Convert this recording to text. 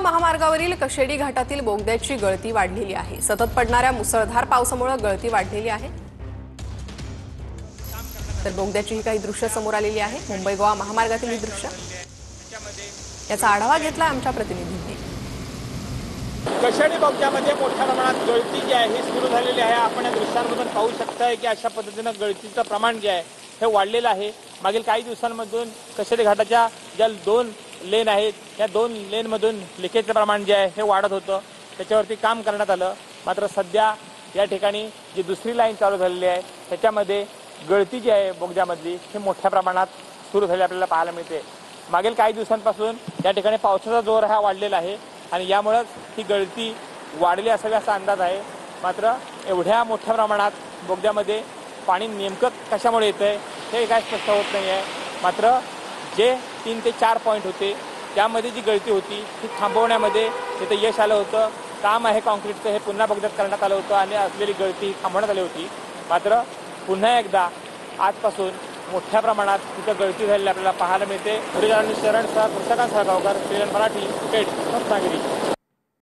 महामार्गावरील कशेडी घाटातील बोगद्याची गळती वाढलेली आहे। सतत पडणाऱ्या मुसळधार पावसामुळे गळती वाढलेली आहे। तर बोगद्याची ही काही दृश्य समोर आलेली आहे। मुंबई गोवा महामार्गातील ही दृश्य, याचा आढावा घेतला आमच्या प्रतिनिधींनी। कशेडी बोगद्यामध्ये मोठ्या प्रमाणात गळती जी आहे ही सुरू झालेली आहे। आपण या दृश्यांमधून पाहू शकताय की अशा पद्धतीनं गळतीचं प्रमाण जे आहे हे वाढलेलं आहे। मागील काही दिवसांमधून कशेडी घाटाच्या ज्या 2 लेन आहेत या 2 लेनमधून लिकेजचं प्रमाण जे आहे हे वाढत होतं, त्याच्यावरती काम करण्यात आलं। मात्र सध्या या ठिकाणी जी दुसरी लाईन चालू झालेली आहे त्याच्यामध्ये गळती जी आहे बोगद्यामधली ही मोठ्या प्रमाणात सुरू झाली आपल्याला पाहायला मिळते। मागील काही दिवसांपासून या ठिकाणी पावसाचा जोर हा वाढलेला आहे आणि यामुळेच ही गळती वाढली असावी असा अंदाज आहे। मात्र एवढ्या मोठ्या प्रमाणात बोगद्यामध्ये पाणी नेमकं कशामुळे येतंय हे काय स्पष्ट होत नाही आहे। मात्र जे 3 ते 4 पॉईंट होते त्यामध्ये जी गळती होती ती थांबवण्यामध्ये तिथे यश आलं होतं। काम आहे काँक्रीटचं हे पुन्हा बोगद्यात करण्यात आलं होतं आणि असलेली गळती थांबवण्यात आली होती। मात्र पुन्हा एकदा आजपासून मोठ्या प्रमाणात तिथं गळती झालेली आपल्याला पाहायला मिळते। शरण सह कृषकांसह गावकर, मराठी पेठ, रत्नागिरी।